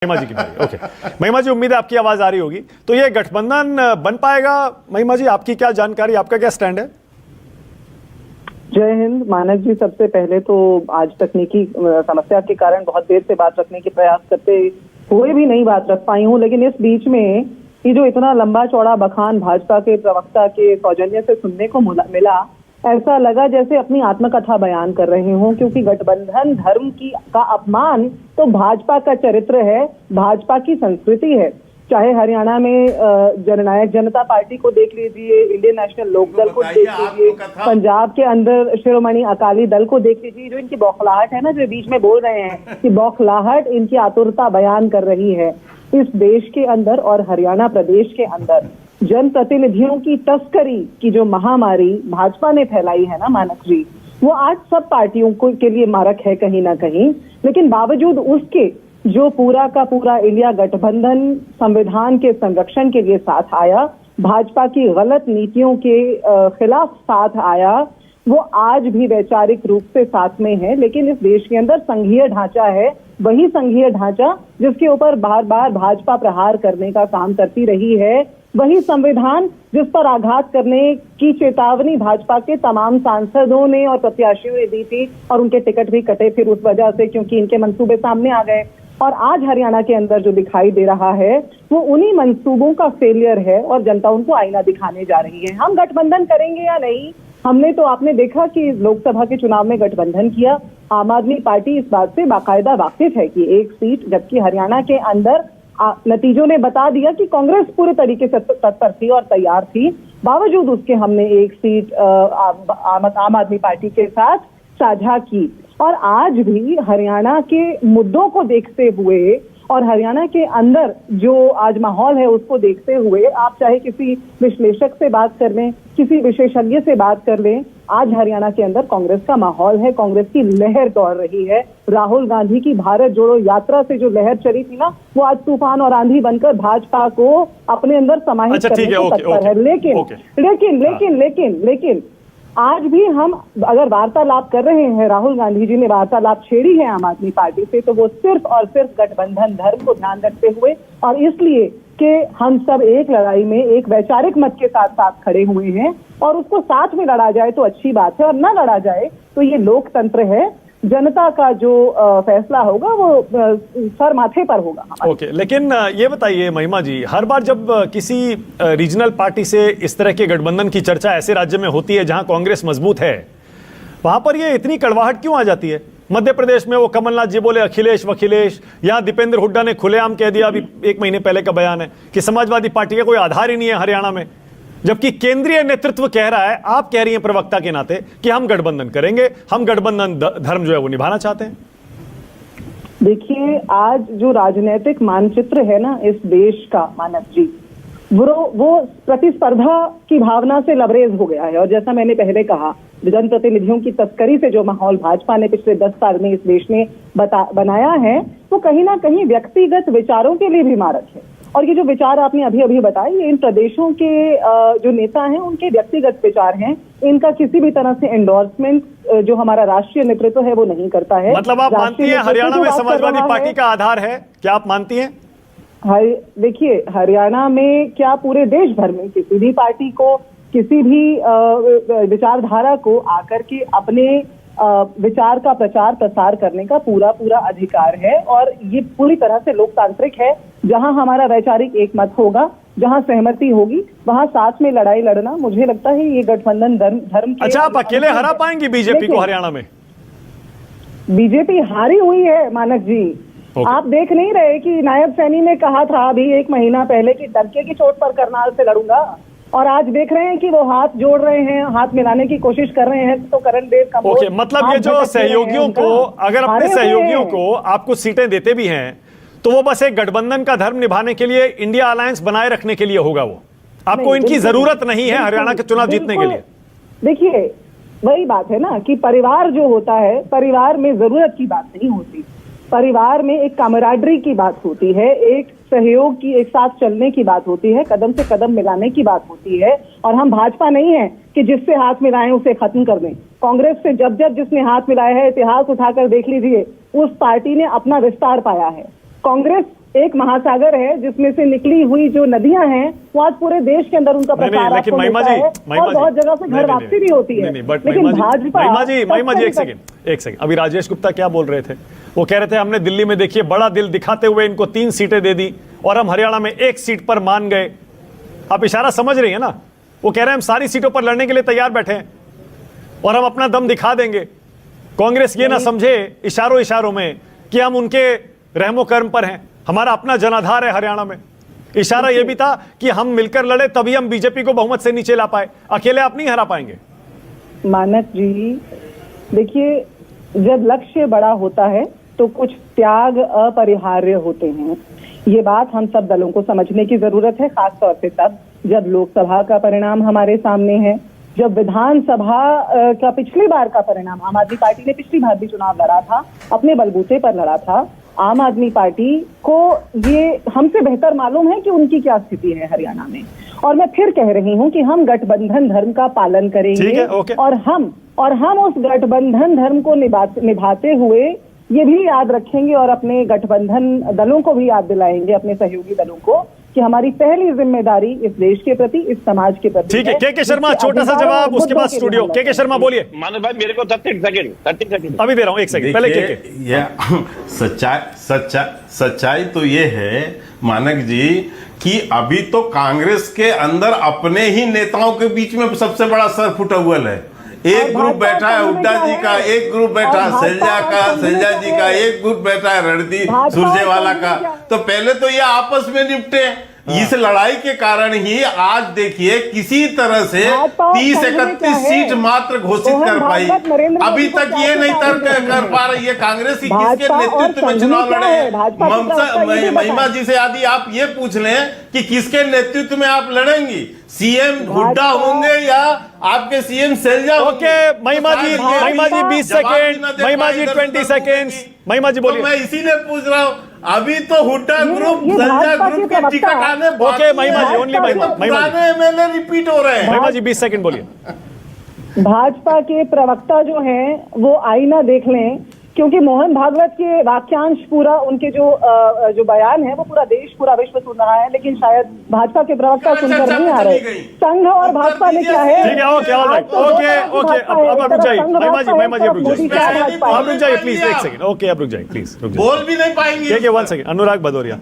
महिमा जी की बारी। ओके महिमा जी, उम्मीद है आपकी आवाज आ रही होगी। तो ये गठबंधन बन पाएगा? महिमा जी, आपकी क्या जानकारी, आपका क्या स्टैंड है? जय हिंद मानस जी। सबसे पहले तो आज तकनीकी समस्या के कारण बहुत देर से बात रखने के प्रयास करते हुए भी नहीं बात रख पाई हूँ, लेकिन इस बीच में ये जो इतना लंबा चौड़ा बखान भाजपा के प्रवक्ता के सौजन्य से सुनने को मिला, ऐसा लगा जैसे अपनी आत्मकथा बयान कर रहे हों, क्योंकि गठबंधन धर्म का अपमान तो भाजपा का चरित्र है, भाजपा की संस्कृति है। चाहे हरियाणा में जननायक जनता पार्टी को देख लीजिए, इंडियन नेशनल लोकदल को देख लीजिए, पंजाब के अंदर शिरोमणि अकाली दल को देख लीजिए। जो इनकी बौखलाहट है ना, जो बीच में बोल रहे हैं कि बौखलाहट इनकी आतुरता बयान कर रही है। इस देश के अंदर और हरियाणा प्रदेश के अंदर जनप्रतिनिधियों की तस्करी की जो महामारी भाजपा ने फैलाई है ना मानस जी, वो आज सब पार्टियों के लिए मारक है कहीं ना कहीं। लेकिन बावजूद उसके जो पूरा का पूरा इंडिया गठबंधन संविधान के संरक्षण के लिए साथ आया, भाजपा की गलत नीतियों के खिलाफ साथ आया, वो आज भी वैचारिक रूप से साथ में है। लेकिन इस देश के अंदर संघीय ढांचा है, वही संघीय ढांचा जिसके ऊपर बार बार भाजपा प्रहार करने का काम करती रही है, वही संविधान जिस पर आघात करने की चेतावनी भाजपा के तमाम सांसदों ने और प्रत्याशियों ने दी थी, और उनके टिकट भी कटे फिर उस वजह से, क्योंकि इनके मंसूबे सामने आ गए। और आज हरियाणा के अंदर जो दिखाई दे रहा है वो उन्हीं मंसूबों का फेलियर है, और जनता उनको आईना दिखाने जा रही है। हम गठबंधन करेंगे या नहीं, हमने तो आपने देखा कि लोकसभा के चुनाव में गठबंधन किया। आम आदमी पार्टी इस बात से बाकायदा वाकिफ है कि एक सीट, जबकि हरियाणा के अंदर नतीजों ने बता दिया कि कांग्रेस पूरे तरीके से तत्पर थी और तैयार थी, बावजूद उसके हमने एक सीट आम आदमी पार्टी के साथ साझा की। और आज भी हरियाणा के मुद्दों को देखते हुए और हरियाणा के अंदर जो आज माहौल है उसको देखते हुए, आप चाहे किसी विश्लेषक से बात कर लें, किसी विशेषज्ञ से बात कर लें, आज हरियाणा के अंदर कांग्रेस का माहौल है, कांग्रेस की लहर दौड़ रही है। राहुल गांधी की भारत जोड़ो यात्रा से जो लहर चली थी ना, वो आज तूफान और आंधी बनकर भाजपा को अपने अंदर समाहित करने को तत्पर है। लेकिन आज भी हम अगर वार्तालाप कर रहे हैं, राहुल गांधी जी ने वार्तालाप छेड़ी है आम आदमी पार्टी से, तो वो सिर्फ और सिर्फ गठबंधन धर्म को ध्यान रखते हुए, और इसलिए कि हम सब एक लड़ाई में एक वैचारिक मत के साथ साथ खड़े हुए हैं, और उसको साथ में लड़ा जाए तो अच्छी बात है, और न लड़ा जाए तो ये लोकतंत्र है। जनता का जो फैसला होगा वो सर माथे पर होगा। ओके, लेकिन ये बताइए महिमा जी, हर बार जब किसी रीजनल पार्टी से इस तरह के गठबंधन की चर्चा ऐसे राज्य में होती है जहां कांग्रेस मजबूत है, वहां पर ये इतनी कड़वाहट क्यों आ जाती है? मध्य प्रदेश में वो कमलनाथ जी बोले अखिलेश वखिलेश, यहाँ दीपेंद्र हुड्डा ने खुलेआम कह दिया, अभी 1 महीने पहले का बयान है कि समाजवादी पार्टी का कोई आधार ही नहीं है हरियाणा में, जबकि केंद्रीय नेतृत्व कह रहा है, आप कह रही हैं प्रवक्ता के नाते कि हम गठबंधन करेंगे, हम गठबंधन धर्म जो है वो निभाना चाहते हैं। देखिए, आज जो राजनीतिक मानचित्र है ना इस देश का मानस जी, वो प्रतिस्पर्धा की भावना से लबरेज हो गया है। और जैसा मैंने पहले कहा, जनप्रतिनिधियों की तस्करी से जो माहौल भाजपा ने पिछले 10 साल में इस देश में बनाया है, वो कहीं ना कहीं व्यक्तिगत विचारों के लिए भी मारक है। और ये जो विचार आपने अभी अभी बताए, ये इन प्रदेशों के जो नेता हैं उनके व्यक्तिगत विचार हैं, इनका किसी भी तरह से एंडोर्समेंट जो हमारा राष्ट्रीय नेतृत्व है वो नहीं करता है। मतलब आप मानती हैं हरियाणा में समाजवादी पार्टी का आधार है? क्या आप मानती हैं? देखिए, हरियाणा में क्या पूरे देश भर में किसी भी पार्टी को, किसी भी विचारधारा को आकर के अपने विचार का प्रचार प्रसार करने का पूरा अधिकार है, और ये पूरी तरह से लोकतांत्रिक है। जहां हमारा वैचारिक एक मत होगा, जहां सहमति होगी, वहां साथ में लड़ाई लड़ना, मुझे लगता है ये गठबंधन धर्म के। अच्छा, आप अकेले हरा पाएंगी बीजेपी को हरियाणा में? बीजेपी हारी हुई है मानस जी। आप देख नहीं रहे कि नायब सैनी ने कहा था अभी 1 महीना पहले कि डंके की चोट पर करनाल से लड़ूंगा, और आज देख रहे हैं कि वो हाथ जोड़ रहे हैं, हाथ मिलाने की कोशिश कर रहे हैं। तो करण देव का मतलब ये जो सहयोगियों को, अगर अपने सहयोगियों को आप कुछ सीटें देते भी हैं तो वो बस एक गठबंधन का धर्म निभाने के लिए, इंडिया अलायंस बनाए रखने के लिए होगा, वो आपको इनकी जरूरत नहीं है हरियाणा के चुनाव जीतने के लिए। देखिए, वही बात है ना कि परिवार जो होता है, परिवार में जरूरत की बात नहीं होती, परिवार में एक कामराडरी की बात होती है, एक सहयोग की, एक साथ चलने की बात होती है, कदम से कदम मिलाने की बात होती है। और हम भाजपा नहीं है कि जिससे हाथ मिलाएं उसे खत्म कर दें। कांग्रेस से जब जिसने हाथ मिलाया है, इतिहास उठाकर देख लीजिए, उस पार्टी ने अपना विस्तार पाया है। कांग्रेस एक महासागर है जिसमें से निकली हुई जो नदियां हैं वो आज पूरे देश के अंदर उनका नहीं, प्रसार लेकिन आपको महिमा मिलता जी, है महिमा और जी, बहुत जगह से नहीं, घर नहीं, वापसी भी होती है। नहीं, बट लेकिन भाजपा महिमा जी एक सेकंड अभी राजेश गुप्ता क्या बोल रहे थे? वो कह रहे थे हमने दिल्ली में देखिए बड़ा दिल दिखाते हुए इनको 3 सीटें दे दी और हम हरियाणा में 1 सीट पर मान गए। आप इशारा समझ रही है ना? वो कह रहे हैं हम सारी सीटों पर लड़ने के लिए तैयार बैठे हैं और हम अपना दम दिखा देंगे। कांग्रेस ये ना समझे इशारों इशारों में कि हम उनके रहमो कर्म पर हैं, हमारा अपना जनाधार है हरियाणा में। इशारा यह भी था कि हम मिलकर लड़े तभी हम बीजेपी को बहुमत से नीचे ला पाए, अकेले आप नहीं हरा पाएंगे। मानक जी देखिए, जब लक्ष्य बड़ा होता है तो कुछ त्याग अपरिहार्य होते हैं। ये बात हम सब दलों को समझने की जरूरत है, खासतौर से तब जब लोकसभा का परिणाम हमारे सामने है, जब विधानसभा का पिछली बार का परिणाम, आम आदमी पार्टी ने पिछली बार भी चुनाव लड़ा था, अपने बलबूते पर लड़ा था। आम आदमी पार्टी को ये हमसे बेहतर मालूम है कि उनकी क्या स्थिति है हरियाणा में। और मैं फिर कह रही हूं कि हम गठबंधन धर्म का पालन करेंगे। ठीक है, ओके। और हम उस गठबंधन धर्म को निभाते हुए ये भी याद रखेंगे और अपने गठबंधन दलों को भी याद दिलाएंगे, अपने सहयोगी दलों को, कि हमारी पहली जिम्मेदारी इस देश के प्रति, इस समाज के प्रति। ठीक है, के शर्मा छोटा सा जवाब, उसके बाद स्टूडियो। के शर्मा बोलिए। मानव भाई मेरे को 30 सेकंड अभी दे रहा हूं, 1 सेकंड पहले। सच्चाई तो ये है मानक जी कि अभी तो कांग्रेस के अंदर अपने ही नेताओं के बीच में सबसे बड़ा सर फुटअव्वल है। एक ग्रुप बैठा है हुड्डा जी का, एक ग्रुप बैठा है शैलजा जी का, एक ग्रुप बैठा है रणदीप सुरजेवाला का। तो पहले तो ये आपस में निपटे। इस लड़ाई के कारण ही आज देखिए किसी तरह से 30-31 सीट मात्र घोषित कर पाई। अभी तक ये नहीं कर पा रही है कांग्रेस की किसके नेतृत्व में चुनाव लड़े। महिमा जी से यदि आप ये पूछ लें कि किसके नेतृत्व में आप लड़ेंगी, सीएम हुड्डा होंगे या आपके सीएम शैलजा होंगे? ओके महिमा जी 20 सेकेंड, महिमा जी 20 सेकेंड्स। महिमा जी बोलिए। मैं इसीलिए पूछ रहा हूँ, अभी तो हुड्डा ग्रुप शैलजा ग्रुप के टिकट आने ओके महिमा जी, ओनली महिमा जी, एमएलए रिपीट हो रहे हैं। महिमा जी 20 सेकेंड बोलिए। भाजपा के प्रवक्ता जो हैं वो आईना देख लें, क्योंकि मोहन भागवत के वाक्यांश पूरा उनके जो बयान है वो पूरा देश, पूरा विश्व सुन रहा है, लेकिन शायद भाजपा के प्रवक्ता सुनकर नहीं आ रहे। संघ और भाजपा ने क्या है? ठीक है, ओके ऑलराइट, ओके अब रुक जाइए महिमा जी, अब रुक जाइए, प्लीज 1 सेकंड। ओके अब रुक जाइए, प्लीज रुक जाइए। बोल भी नहीं पाएंगे। ठीक है 1 सेकंड। अनुराग भदौरिया।